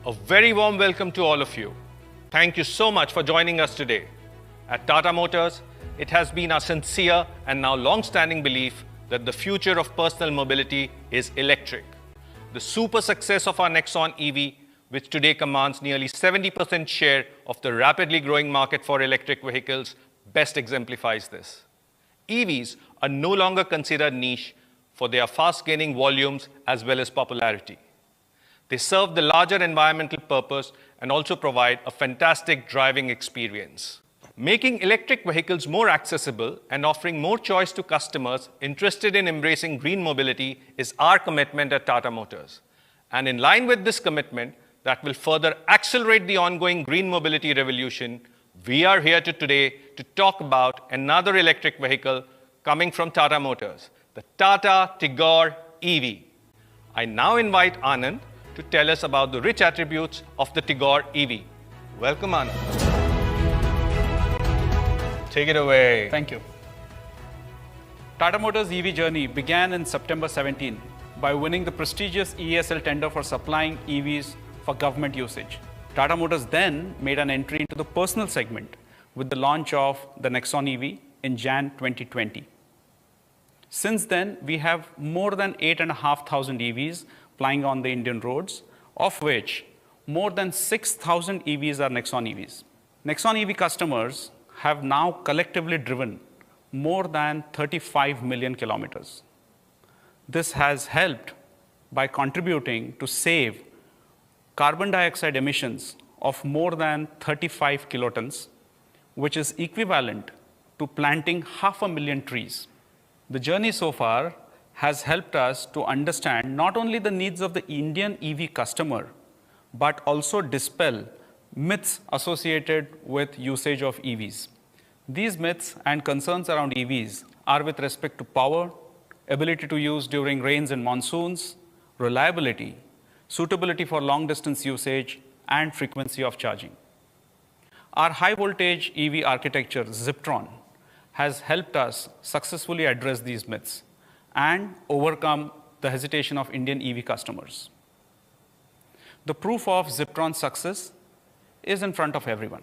A very warm welcome to all of you. Thank you so much for joining us today. At Tata Motors, it has been our sincere and now long-standing belief that the future of personal mobility is electric. The super success of our Nexon EV, which today commands nearly 70% share of the rapidly growing market for electric vehicles, best exemplifies this. EVs are no longer considered niche, for their fast-gaining volumes as well as popularity. They serve the larger environmental purpose and also provide a fantastic driving experience. Making electric vehicles more accessible and offering more choice to customers interested in embracing green mobility is our commitment at Tata Motors. And in line with this commitment that will further accelerate the ongoing green mobility revolution, we are here today to talk about another electric vehicle coming from Tata Motors, the Tata Tigor EV. I now invite Anand to tell us about the rich attributes of the Tigor EV. Welcome, Anand. Take it away. Thank you. Tata Motors' EV journey began in September 17 by winning the prestigious ESL tender for supplying EVs for government usage. Tata Motors then made an entry into the personal segment with the launch of the Nexon EV in Jan 2020. Since then, we have more than 8,500 EVs plying on the Indian roads, of which more than 6,000 EVs are Nexon EVs. Nexon EV customers have now collectively driven more than 35 million kilometers. This has helped by contributing to save carbon dioxide emissions of more than 35 kilotons, which is equivalent to planting 500,000 trees. The journey so far has helped us to understand not only the needs of the Indian EV customer, but also dispel myths associated with usage of EVs. These myths and concerns around EVs are with respect to power, ability to use during rains and monsoons, reliability, suitability for long-distance usage, and frequency of charging. Our high-voltage EV architecture, Ziptron, has helped us successfully address these myths and overcome the hesitation of Indian EV customers. The proof of Ziptron's success is in front of everyone.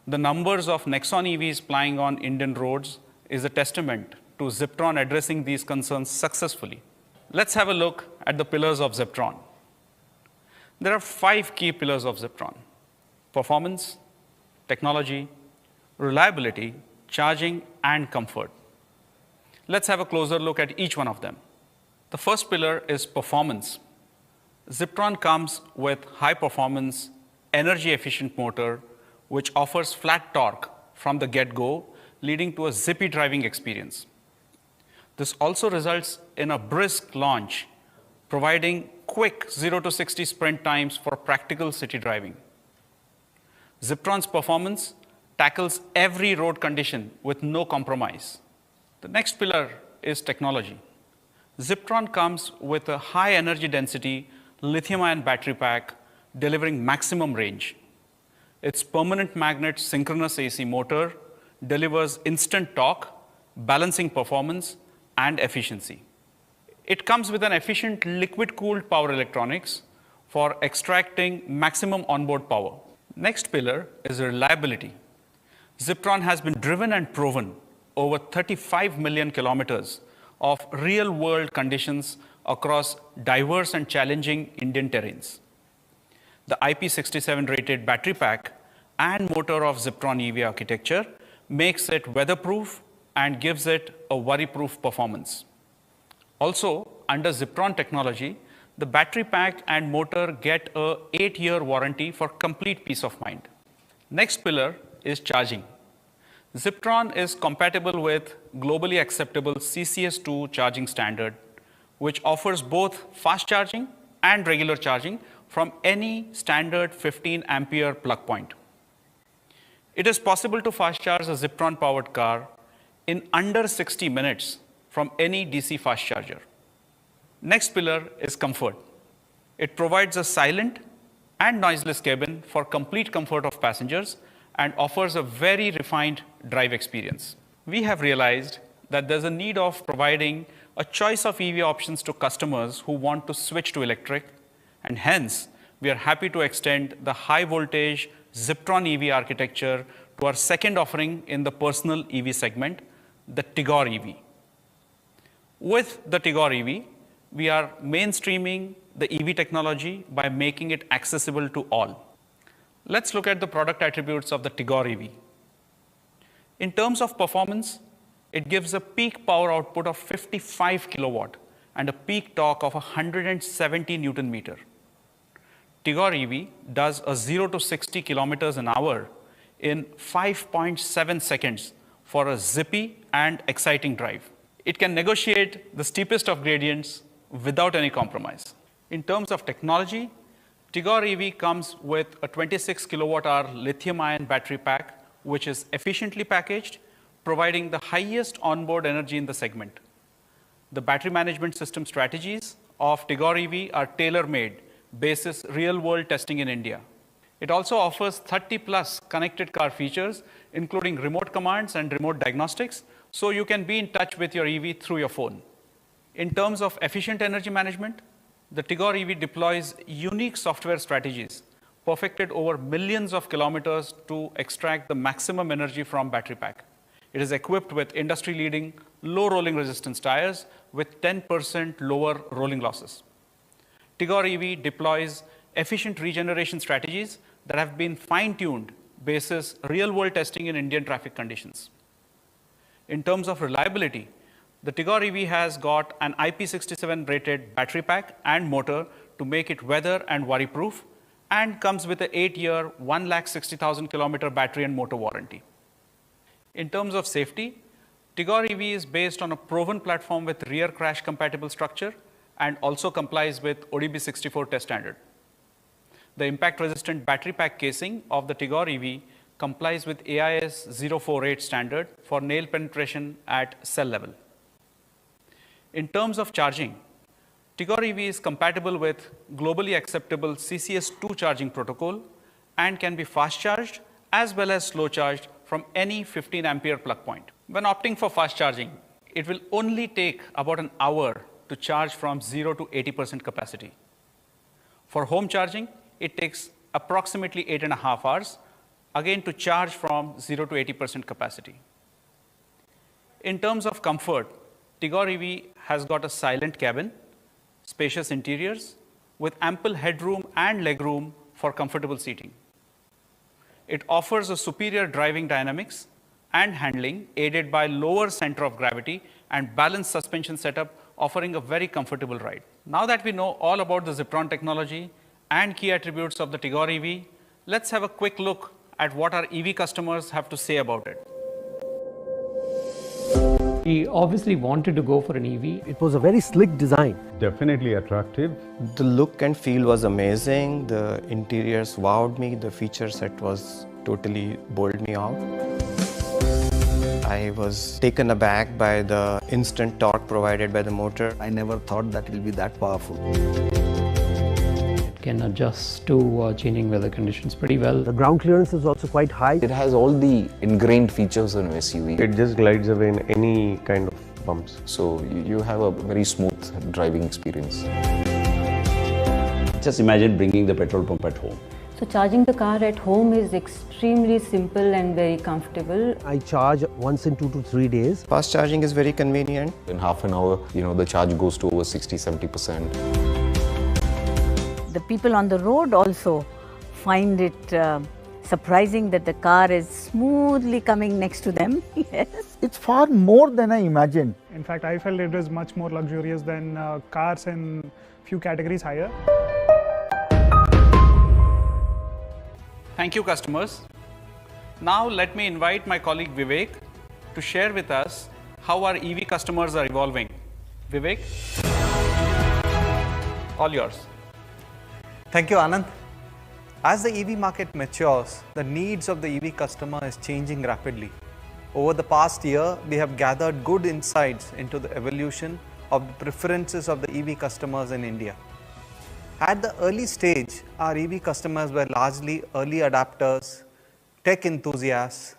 The numbers of Nexon EVs plying on Indian roads is a testament to Ziptron addressing these concerns successfully. Let's have a look at the pillars of Ziptron. There are 5 key pillars of Ziptron: performance, technology, reliability, charging, and comfort. Let's have a closer look at each one of them. The first pillar is performance. Ziptron comes with high-performance, energy-efficient motor, which offers flat torque from the get-go, leading to a zippy driving experience. This also results in a brisk launch, providing quick 0 to 60 sprint times for practical city driving. Ziptron's performance tackles every road condition with no compromise. The next pillar is technology. Ziptron comes with a high energy density lithium-ion battery pack, delivering maximum range. Its permanent magnet synchronous AC motor delivers instant torque, balancing performance, and efficiency. It comes with an efficient liquid-cooled power electronics for extracting maximum onboard power. Next pillar is reliability. Ziptron has been driven and proven over 35 million kilometers of real-world conditions across diverse and challenging Indian terrains. The IP67 rated battery pack and motor of Ziptron EV architecture makes it weatherproof and gives it a worry-proof performance. Also, under Ziptron technology, the battery pack and motor get a 8-year warranty for complete peace of mind. Next pillar is charging. Ziptron is compatible with globally acceptable CCS2 charging standard, which offers both fast charging and regular charging from any standard 15 ampere plug point. It is possible to fast charge a Ziptron powered car in under 60 minutes from any DC fast charger. Next pillar is comfort. It provides a silent and noiseless cabin for complete comfort of passengers and offers a very refined drive experience. We have realized that there's a need of providing a choice of EV options to customers who want to switch to electric, and hence we are happy to extend the high voltage Ziptron EV architecture to our second offering in the personal EV segment, the Tigor EV. With the Tigor EV, we are mainstreaming the EV technology by making it accessible to all. Let's look at the product attributes of the Tigor EV. In terms of performance, it gives a peak power output of 55 kilowatt and a peak torque of 170 Newton meter. Tigor EV does a 0 to 60 kilometers an hour in 5.7 seconds for a zippy and exciting drive. It can negotiate the steepest of gradients without any compromise. In terms of technology, Tigor EV comes with a 26 kilowatt-hour lithium-ion battery pack, which is efficiently packaged, providing the highest onboard energy in the segment. The battery management system strategies of Tigor EV are tailor-made, basis real-world testing in India. It also offers 30-plus connected car features, including remote commands and remote diagnostics, so you can be in touch with your EV through your phone. In terms of efficient energy management, the Tigor EV deploys unique software strategies perfected over millions of kilometers to extract the maximum energy from battery pack. It is equipped with industry-leading low rolling resistance tires with 10% lower rolling losses. Tigor EV deploys efficient regeneration strategies that have been fine-tuned basis real-world testing in Indian traffic conditions. In terms of reliability, the Tigor EV has got an IP67 rated battery pack and motor to make it weather and worry-proof, and comes with an 8-year, 160,000 kilometer battery and motor warranty. In terms of safety, Tigor EV is based on a proven platform with rear crash compatible structure and also complies with ODB 64 test standard. The impact resistant battery pack casing of the Tigor EV complies with AIS 048 standard for nail penetration at cell level. In terms of charging, Tigor EV is compatible with globally acceptable CCS2 charging protocol and can be fast charged as well as slow charged from any 15 ampere plug point. When opting for fast charging, it will only take about an hour to charge from 0 to 80% capacity. For home charging, it takes approximately 8.5 hours, again to charge from 0 to 80% capacity. In terms of comfort, Tigor EV has got a silent cabin, spacious interiors, with ample headroom and legroom for comfortable seating. It offers a superior driving dynamics and handling aided by lower center of gravity and balanced suspension setup, offering a very comfortable ride. Now that we know all about the Ziptron technology and key attributes of the Tigor EV, let's have a quick look at what our EV customers have to say about it. We obviously wanted to go for an EV. It was a very slick design. Definitely attractive. The look and feel was amazing. The interiors wowed me. The feature set was totally bowled me out. I was taken aback by the instant torque provided by the motor. I never thought that it will be that powerful. It can adjust to changing weather conditions pretty well. The ground clearance is also quite high. It has all the ingrained features of an SUV. It just glides away in any kind of bumps. So you have a very smooth driving experience. Just imagine bringing the petrol pump at home. So charging the car at home is extremely simple and very comfortable. I charge once in 2 to 3 days. Fast charging is very convenient. In half an hour, the charge goes to over 60-70%. The people on the road also find it surprising that the car is smoothly coming next to them. Yes. It's far more than I imagined. In fact, I felt it was much more luxurious than cars in few categories higher. Thank you, customers. Now let me invite my colleague Vivek to share with us how our EV customers are evolving. Vivek, all yours. Thank you, Anand. As the EV market matures, the needs of the EV customer is changing rapidly. Over the past year, we have gathered good insights into the evolution of the preferences of the EV customers in India. At the early stage, our EV customers were largely early adapters, tech enthusiasts,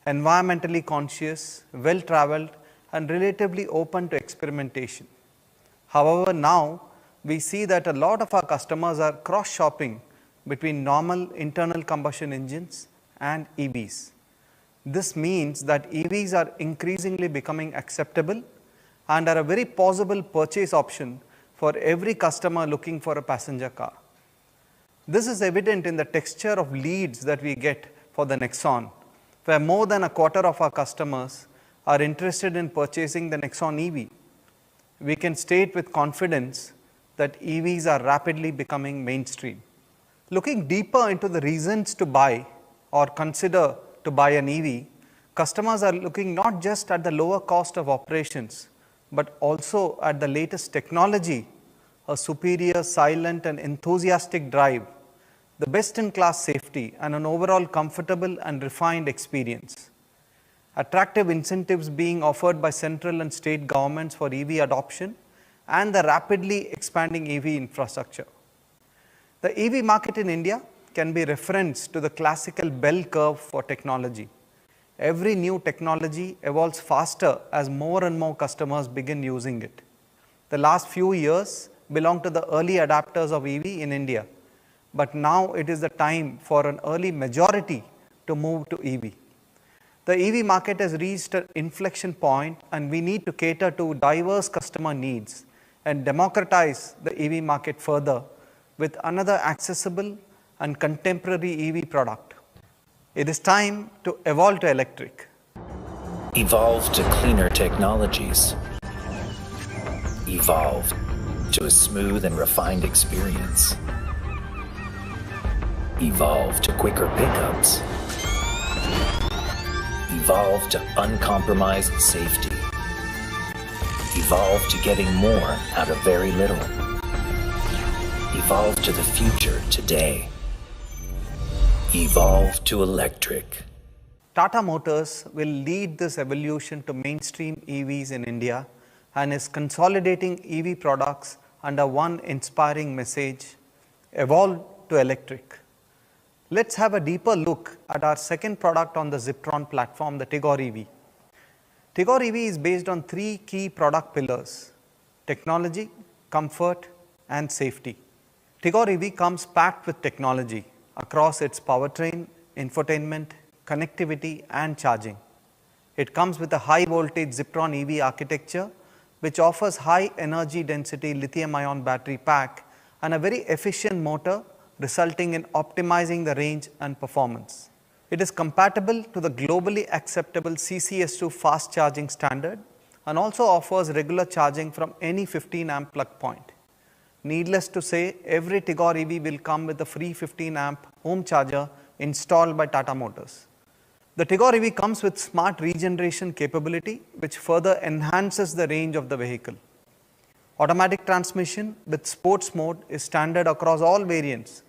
environmentally conscious, well-traveled, and relatively open to experimentation. However, now, we see that a lot of our customers are cross-shopping between normal internal combustion engines and EVs. This means that EVs are increasingly becoming acceptable and are a very possible purchase option for every customer looking for a passenger car. This is evident in the texture of leads that we get for the Nexon, where more than a quarter of our customers are interested in purchasing the Nexon EV. We can state with confidence that EVs are rapidly becoming mainstream. Looking deeper into the reasons to buy or consider to buy an EV, customers are looking not just at the lower cost of operations, but also at the latest technology, a superior, silent and enthusiastic drive, the best-in-class safety and an overall comfortable and refined experience. Attractive incentives being offered by central and state governments for EV adoption and the rapidly expanding EV infrastructure. The EV market in India can be referenced to the classical bell curve for technology. Every new technology evolves faster as more and more customers begin using it. The last few years belong to the early adapters of EV in India, but now it is the time for an early majority to move to EV. The EV market has reached an inflection point and we need to cater to diverse customer needs and democratize the EV market further with another accessible and contemporary EV product. It is time to evolve to electric. Evolve to cleaner technologies. Evolve to a smooth and refined experience. Evolve to quicker pickups. Evolve to uncompromised safety. Evolve to getting more out of very little. Evolve to the future today. Evolve to electric. Tata Motors will lead this evolution to mainstream EVs in India and is consolidating EV products under one inspiring message: evolve to electric. Let's have a deeper look at our second product on the Ziptron platform, the Tigor EV. Tigor EV is based on three key product pillars: technology, comfort, and safety. Tigor EV comes packed with technology across its powertrain, infotainment, connectivity, and charging. It comes with a high voltage Ziptron EV architecture, which offers high energy density lithium-ion battery pack and a very efficient motor, resulting in optimizing the range and performance. It is compatible to the globally acceptable CCS2 fast charging standard and also offers regular charging from any 15 amp plug point. Needless to say, every Tigor EV will come with a free 15 amp home charger installed by Tata Motors. The Tigor EV comes with smart regeneration capability, which further enhances the range of the vehicle. Automatic transmission with sports mode is standard across all variants,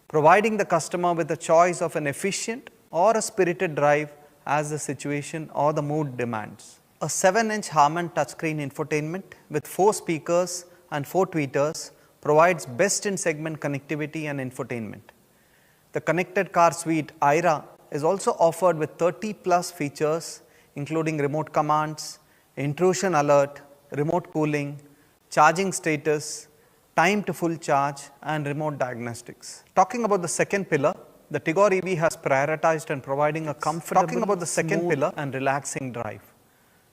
providing the customer with a choice of an efficient or a spirited drive as the situation or the mood demands. A 7-inch Harman touchscreen infotainment with 4 speakers and 4 tweeters provides best-in-segment connectivity and infotainment. The connected car suite IRA is also offered with 30+ features, including remote commands, intrusion alert, remote cooling, charging status, time to full charge, and remote diagnostics. Talking about the second pillar, the Tigor EV has prioritized and providing a comfortable, smooth and relaxing drive.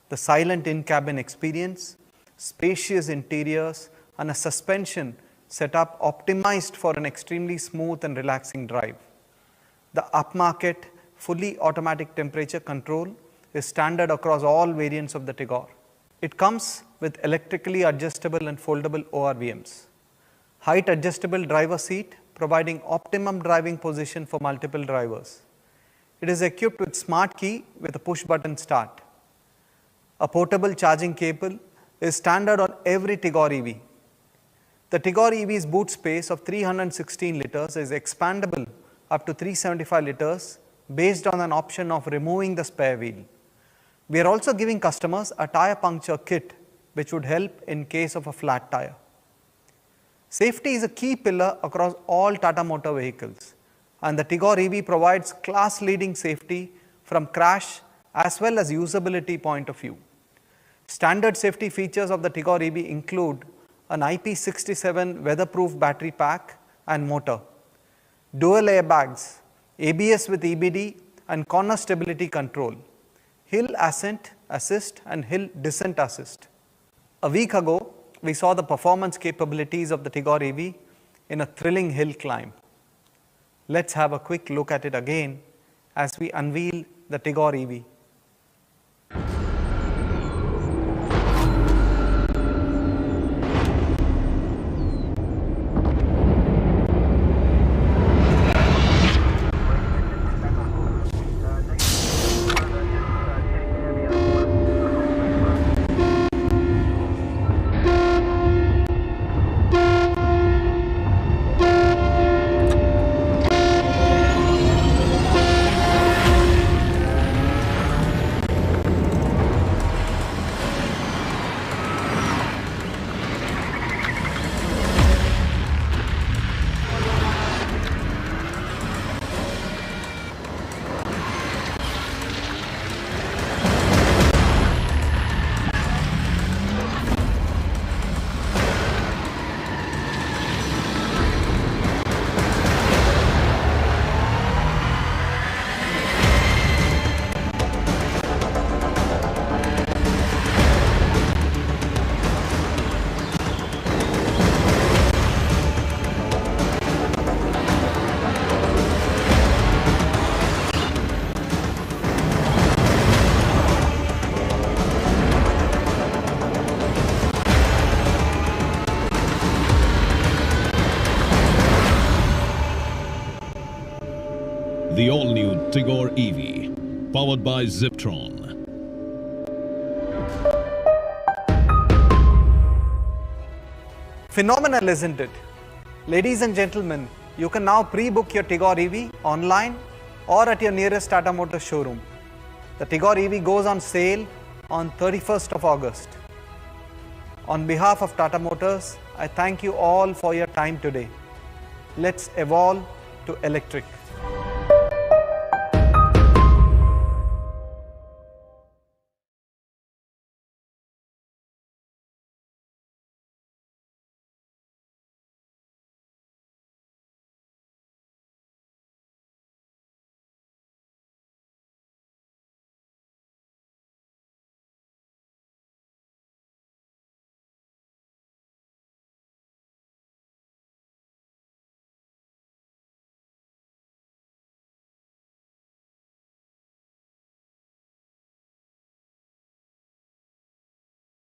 The silent in-cabin experience, spacious interiors, and a suspension setup optimized for an extremely smooth and relaxing drive. The upmarket, fully automatic temperature control is standard across all variants of the Tigor. It comes with electrically adjustable and foldable ORVMs. Height adjustable driver seat providing optimum driving position for multiple drivers. It is equipped with smart key with a push button start. A portable charging cable is standard on every Tigor EV. The Tigor EV's boot space of 316 liters is expandable up to 375 liters based on an option of removing the spare wheel. We are also giving customers a tire puncture kit which would help in case of a flat tire. Safety is a key pillar across all Tata Motor vehicles, and the Tigor EV provides class-leading safety from crash as well as usability point of view. Standard safety features of the Tigor EV include an IP67 weatherproof battery pack and motor, dual airbags, ABS with EBD and corner stability control, hill ascent assist and hill descent assist. A week ago, we saw the performance capabilities of the Tigor EV in a thrilling hill climb. Let's have a quick look at it again as we unveil the Tigor EV. The all-new Tigor EV, powered by Ziptron. Phenomenal, isn't it? Ladies and gentlemen, you can now pre-book your Tigor EV online or at your nearest Tata Motors showroom. The Tigor EV goes on sale on 31st of August. On behalf of Tata Motors, I thank you all for your time today. Let's evolve to electric.